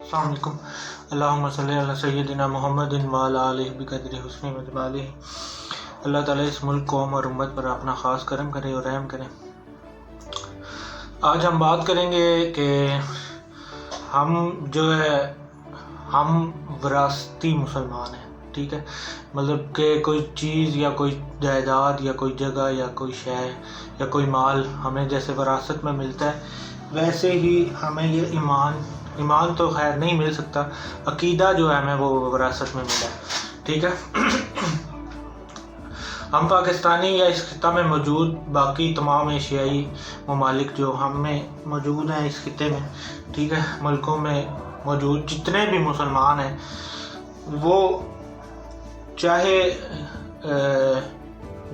السلام علیکم۔ اللہم صلی علی سیدنا محمد و علی آلہ بقدر حسن و جمالہ۔ اللہ تعالیٰ اس ملک، قوم اور امت پر اپنا خاص کرم کرے اور رحم کرے۔ آج ہم بات کریں گے کہ ہم وراثتی مسلمان ہیں، ٹھیک ہے، مطلب کہ کوئی چیز یا کوئی جائیداد یا کوئی جگہ یا کوئی شے یا کوئی مال ہمیں جیسے وراثت میں ملتا ہے، ویسے ہی ہمیں یہ ایمان تو خیر نہیں مل سکتا، عقیدہ جو ہے ہمیں وہ وراثت میں ملا ہے، ٹھیک ہے۔ ہم پاکستانی یا اس خطہ میں موجود باقی تمام ایشیائی ممالک جو ہم میں موجود ہیں اس خطے میں، ٹھیک ہے، ملکوں میں موجود جتنے بھی مسلمان ہیں، وہ چاہے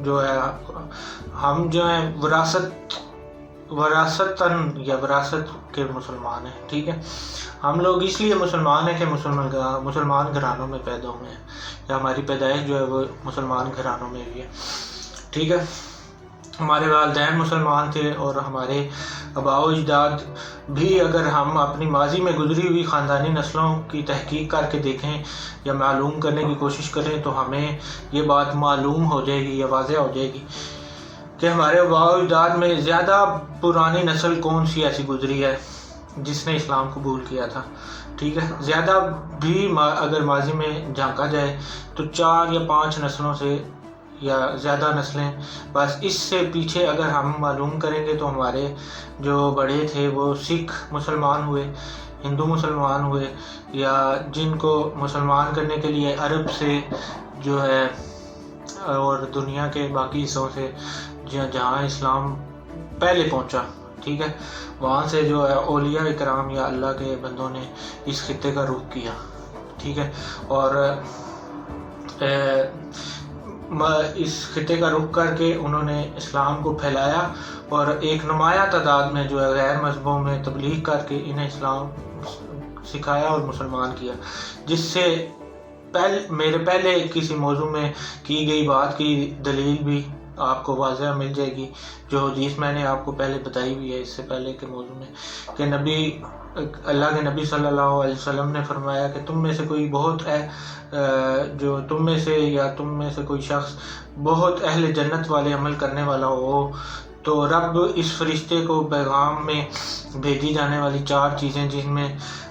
جو ہے ہم جو ہیں وراثتاً یا وراثت کے مسلمان ہیں، ٹھیک ہے۔ ہم لوگ اس لیے مسلمان ہیں کہ مسلمان گھرانوں میں پیدا ہوئے ہیں، یا ہماری پیدائش جو ہے وہ مسلمان گھرانوں میں ہوئی ہے، ٹھیک ہے۔ ہمارے والدین مسلمان تھے اور ہمارے آباء و اجداد بھی، اگر ہم اپنی ماضی میں گزری ہوئی خاندانی نسلوں کی تحقیق کر کے دیکھیں یا معلوم کرنے کی کوشش کریں تو ہمیں یہ بات معلوم ہو جائے گی یا واضح ہو جائے گی کہ ہمارے آباء و اجداد میں زیادہ پرانی نسل کون سی ایسی گزری ہے جس نے اسلام قبول کیا تھا، ٹھیک ہے۔ زیادہ بھی اگر ماضی میں جھانکا جائے تو 4 یا 5 نسلوں سے یا زیادہ نسلیں، بس اس سے پیچھے اگر ہم معلوم کریں گے تو ہمارے جو بڑے تھے وہ سکھ مسلمان ہوئے، ہندو مسلمان ہوئے، یا جن کو مسلمان کرنے کے لیے عرب سے جو ہے اور دنیا کے باقی حصوں سے جہاں اسلام پہلے پہنچا، ٹھیک ہے، وہاں سے جو ہے اولیاء اکرام یا اللہ کے بندوں نے اس خطے کا رخ کیا، ٹھیک ہے، اور اس خطے کا رخ کر کے انہوں نے اسلام کو پھیلایا اور ایک نمایاں تعداد میں جو ہے غیر مذہبوں میں تبلیغ کر کے انہیں اسلام سکھایا اور مسلمان کیا، جس سے میرے پہلے کسی موضوع میں کی گئی بات کی دلیل بھی آپ کو واضح مل جائے گی، جو حدیث میں نے آپ کو پہلے بتائی ہوئی ہے اس سے پہلے کے موضوع میں، کہ اللہ کے نبی صلی اللہ علیہ وسلم نے فرمایا کہ تم میں سے کوئی تم میں سے کوئی شخص بہت اہل جنت والے عمل کرنے والا ہو تو رب اس فرشتے کو پیغام میں بھیجی جانے والی 4 چیزیں، جن میں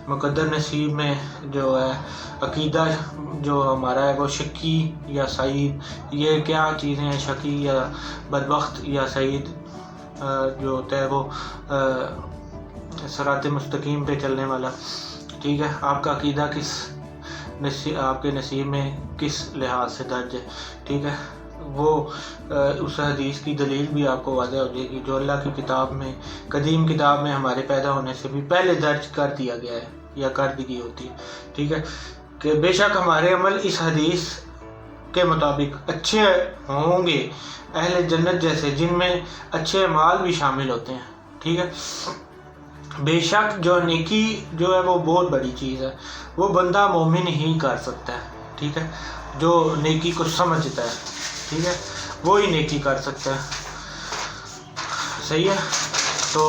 مقدر نصیب میں جو ہے عقیدہ جو ہمارا ہے وہ شقی یا سعید، یہ کیا چیزیں ہیں، شقی یا بدبخت یا سعید جو ہوتا ہے وہ صراط مستقیم پہ چلنے والا، ٹھیک ہے، آپ کا عقیدہ آپ کے نصیب میں کس لحاظ سے درج ہے، ٹھیک ہے، وہ اس حدیث کی دلیل بھی آپ کو واضح ہو جائے گی جو اللہ کی کتاب میں، قدیم کتاب میں ہمارے پیدا ہونے سے بھی پہلے درج کر دیا گیا ہے یا کر دی گئی ہوتی ہے، ٹھیک ہے، کہ بے شک ہمارے عمل اس حدیث کے مطابق اچھے ہوں گے، اہل جنت جیسے، جن میں اچھے اعمال بھی شامل ہوتے ہیں، ٹھیک ہے۔ بے شک جو نیکی جو ہے وہ بہت بڑی چیز ہے، وہ بندہ مومن ہی کر سکتا ہے، ٹھیک ہے، جو نیکی کو سمجھتا ہے، ٹھیک ہے، وہی نیکی کر سکتا ہے، صحیح ہے۔ تو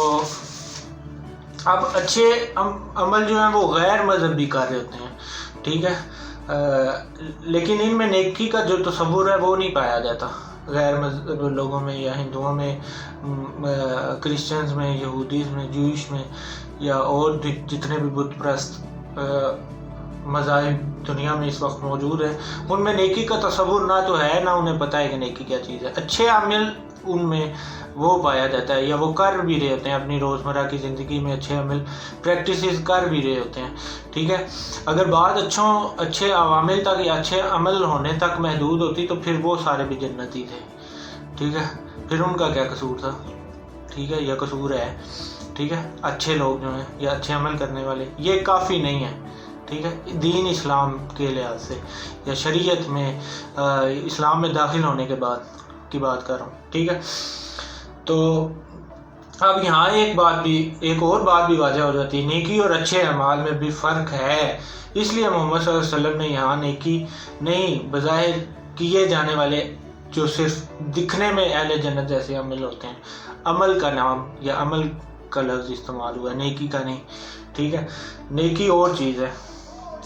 اب اچھے عمل جو ہیں وہ غیر مذہبی کر رہے ہوتے ہیں، ٹھیک ہے، لیکن ان میں نیکی کا جو تصور ہے وہ نہیں پایا جاتا غیر مذہب لوگوں میں یا ہندوؤں میں، کرسچنز میں، یہودیز میں، جوئش میں، یا اور جتنے بھی بت پرست مذاہب دنیا میں اس وقت موجود ہیں، ان میں نیکی کا تصور نہ تو ہے، نہ انہیں پتہ ہے کہ نیکی کیا چیز ہے۔ اچھے عمل ان میں وہ پایا جاتا ہے یا وہ کر بھی رہے ہوتے ہیں، اپنی روزمرہ کی زندگی میں اچھے عمل پریکٹسز کر بھی رہے ہوتے ہیں، ٹھیک ہے۔ اگر بات اچھے عوامل تک یا اچھے عمل ہونے تک محدود ہوتی تو پھر وہ سارے بھی جنتی تھے، ٹھیک ہے، پھر ان کا کیا قصور تھا، ٹھیک ہے، یا قصور ہے، ٹھیک ہے۔ اچھے لوگ جو ہیں یا اچھے عمل کرنے والے یہ کافی نہیں ہے، ٹھیک ہے، دین اسلام کے لحاظ سے یا شریعت میں اسلام میں داخل ہونے کے بعد کی بات کر رہا ہوں، ٹھیک ہے۔ تو اب یہاں ایک اور بات بھی واضح ہو جاتی ہے، نیکی اور اچھے اعمال میں بھی فرق ہے، اس لیے محمد صلی اللہ علیہ وسلم نے یہاں نیکی نہیں بظاہر کیے جانے والے جو صرف دکھنے میں اہل جنت جیسے عمل ہوتے ہیں، عمل کا نام یا عمل کا لفظ استعمال ہوا ہے، نیکی کا نہیں، ٹھیک ہے، نیکی اور چیز ہے۔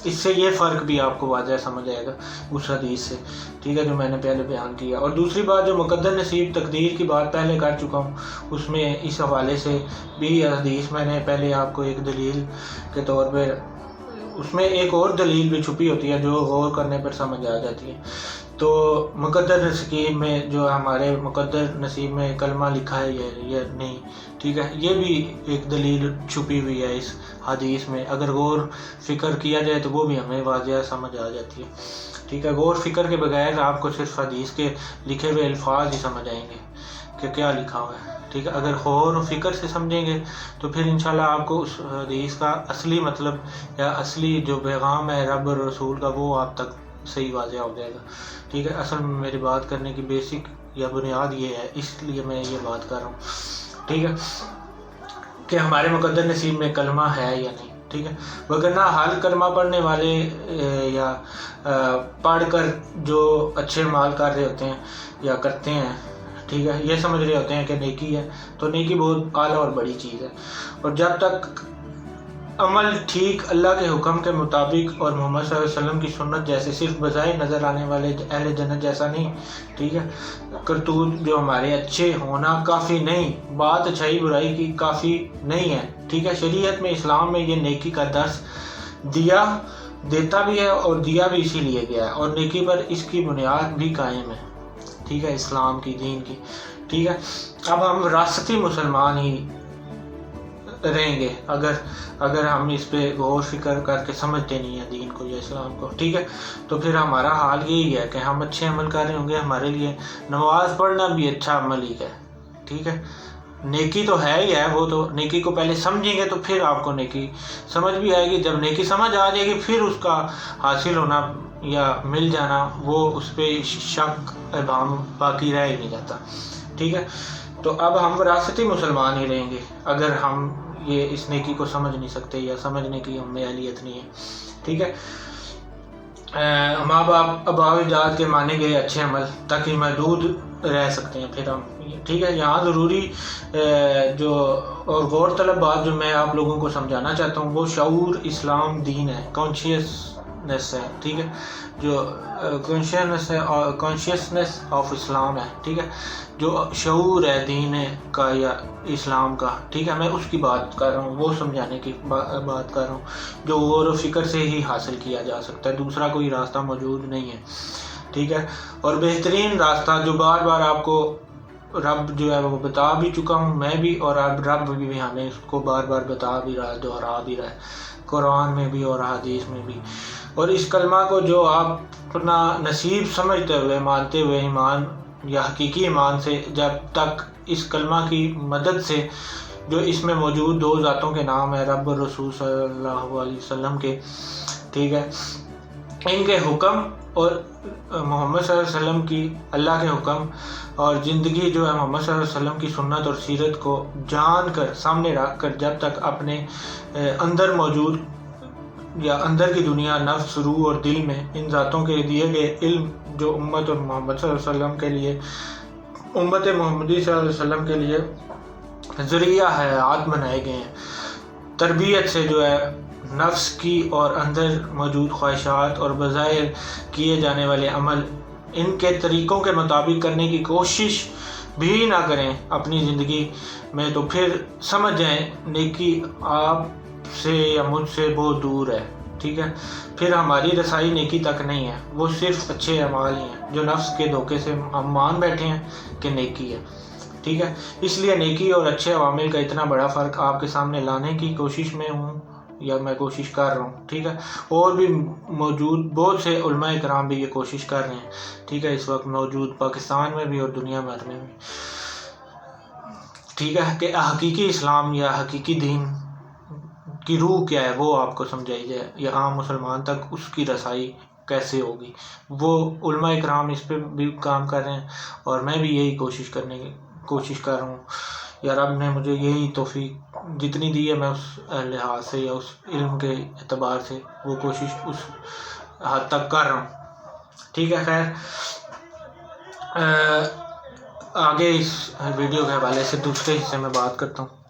اس سے یہ فرق بھی آپ کو واضح سمجھ آئے گا اس حدیث سے، ٹھیک ہے، جو میں نے پہلے بیان کیا۔ اور دوسری بات جو مقدر نصیب تقدیر کی بات پہلے کر چکا ہوں، اس میں اس حوالے سے بھی حدیث میں نے پہلے آپ کو ایک دلیل کے طور پہ، اس میں ایک اور دلیل بھی چھپی ہوتی ہے جو غور کرنے پر سمجھ آ جاتی ہے۔ تو مقدر نصیب میں جو ہمارے مقدر نصیب میں کلمہ لکھا ہے یا نہیں، ٹھیک ہے، یہ بھی ایک دلیل چھپی ہوئی ہے اس حدیث میں۔ اگر غور فکر کیا جائے تو وہ بھی ہمیں واضح سمجھ آ جاتی ہے، ٹھیک ہے۔ غور فکر کے بغیر آپ کو صرف حدیث کے لکھے ہوئے الفاظ ہی سمجھ آئیں گے کہ کیا لکھا ہوا ہے، ٹھیک ہے۔ اگر غور و فکر سے سمجھیں گے تو پھر انشاءاللہ آپ کو اس حدیث کا اصلی مطلب یا اصلی جو پیغام ہے رب اور رسول کا، وہ آپ تک صحیح واضح ہو جائے گا، ٹھیک ہے۔ اصل میں میری بات کرنے کی بیسک یا بنیاد یہ ہے، اس لیے میں یہ بات کر رہا ہوں، ٹھیک ہے، کہ ہمارے مقدر نصیب میں کلمہ ہے یا نہیں، ٹھیک ہے۔ وگرنہ ہر کلمہ پڑھنے والے یا پڑھ کر جو اچھے مال کر رہے ہوتے ہیں یا کرتے ہیں، ٹھیک ہے، یہ سمجھ رہے ہوتے ہیں کہ نیکی ہے، تو نیکی بہت اعلیٰ اور بڑی چیز ہے۔ اور جب تک عمل ٹھیک اللہ کے حکم کے مطابق اور محمد صلی اللہ علیہ وسلم کی سنت جیسے صرف بظاہر نظر آنے والے اہل جنت جیسا نہیں، ٹھیک ہے، کرتوت جو ہمارے اچھے ہونا کافی نہیں، بات اچھائی برائی کی کافی نہیں ہے، ٹھیک ہے۔ شریعت میں، اسلام میں یہ نیکی کا درس دیتا بھی ہے اور دیا بھی اسی لیے گیا ہے، اور نیکی پر اس کی بنیاد بھی قائم ہے، ٹھیک ہے، اسلام کی، دین کی، ٹھیک ہے۔ اب ہم وراثتی مسلمان ہی رہیں گے اگر ہم اس پہ غور فکر کر کے سمجھتے نہیں ہیں دین کو یا اسلام کو، ٹھیک ہے، تو پھر ہمارا حال یہی ہے کہ ہم اچھے عمل کر رہے ہوں گے، ہمارے لیے نماز پڑھنا بھی اچھا عمل ہی ہے، ٹھیک ہے۔ نیکی تو ہے ہی ہے، وہ تو نیکی کو پہلے سمجھیں گے تو پھر آپ کو نیکی سمجھ بھی آئے گی۔ جب نیکی سمجھ آ جائے گی پھر اس کا حاصل ہونا یا مل جانا، وہ اس پہ شک ابہام باقی رہ ہی نہیں جاتا، ٹھیک ہے۔ تو اب ہم وراثتی مسلمان ہی رہیں گے اگر ہم یہ اس نیکی کو سمجھ نہیں سکتے یا سمجھنے کی ہم میں اہلیت نہیں ہے، ٹھیک ہے۔ ماں باپ آباء و اجداد کے مانے گئے اچھے عمل تک ہی محدود رہ سکتے ہیں پھر ہم، ٹھیک ہے۔ یہاں ضروری جو اور غور طلب بات جو میں آپ لوگوں کو سمجھانا چاہتا ہوں، وہ شعور اسلام دین ہے، کانشیسنس ہے، ٹھیک ہے، جو کانشیسنس آف اسلام ہے، ٹھیک ہے، جو شعور ہے دین کا یا اسلام کا، ٹھیک ہے، میں اس کی بات کر رہا ہوں، وہ سمجھانے کی بات کر رہا ہوں جو غور و فکر سے ہی حاصل کیا جا سکتا ہے، دوسرا کوئی راستہ موجود نہیں ہے، ٹھیک ہے۔ اور بہترین راستہ جو بار بار آپ کو رب جو ہے وہ بتا بھی چکا ہوں میں بھی، اور اب رب بھی ہمیں اس کو بار بار بتا بھی رہا ہے، دہرا بھی رہا ہے، قرآن میں بھی اور حدیث میں بھی۔ اور اس کلمہ کو جو آپ اپنا نصیب سمجھتے ہوئے، مانتے ہوئے، ایمان یا حقیقی ایمان سے، جب تک اس کلمہ کی مدد سے جو اس میں موجود دو ذاتوں کے نام ہیں، رب اور رسول صلی اللہ علیہ وسلم کے، ٹھیک ہے، ان کے حکم اور محمد صلی اللہ علیہ وسلم کی، اللہ کے حکم اور زندگی جو ہے محمد صلی اللہ علیہ وسلم کی سنت اور سیرت کو جان کر سامنے رکھ کر، جب تک اپنے اندر موجود یا اندر کی دنیا، نفس، روح اور دل میں ان ذاتوں کے دیے گئے علم جو امت اور محمد صلی اللہ علیہ وسلم کے لیے، امت محمدی صلی اللہ علیہ وسلم کے لیے ذریعہ حیات بنائے گئے ہیں، تربیت سے جو ہے نفس کی اور اندر موجود خواہشات اور بظاہر کیے جانے والے عمل، ان کے طریقوں کے مطابق کرنے کی کوشش بھی نہ کریں اپنی زندگی میں، تو پھر سمجھ جائیں نیکی آپ سے یا مجھ سے بہت دور ہے، ٹھیک ہے۔ پھر ہماری رسائی نیکی تک نہیں ہے، وہ صرف اچھے اعمال ہی ہیں جو نفس کے دھوکے سے ہم مان بیٹھے ہیں کہ نیکی ہے، ٹھیک ہے۔ اس لیے نیکی اور اچھے عوامل کا اتنا بڑا فرق آپ کے سامنے لانے کی کوشش میں ہوں یا میں کوشش کر رہا ہوں، ٹھیک ہے۔ اور بھی موجود بہت سے علماء کرام بھی یہ کوشش کر رہے ہیں، ٹھیک ہے، اس وقت موجود پاکستان میں بھی اور دنیا بھر میں بھی، ٹھیک ہے، کہ حقیقی اسلام یا حقیقی دین کی روح کیا ہے وہ آپ کو سمجھائی جائے، یا عام مسلمان تک اس کی رسائی کیسے ہوگی۔ وہ علماء کرام اس پہ بھی کام کر رہے ہیں اور میں بھی یہی کوشش کر رہا ہوں، یا رب نے مجھے یہی توفیق جتنی دی ہے، میں اس لحاظ سے یا اس علم کے اعتبار سے وہ کوشش اس حد تک کر رہا ہوں، ٹھیک ہے۔ خیر، آگے اس ویڈیو کے حوالے سے دوسرے حصے میں بات کرتا ہوں۔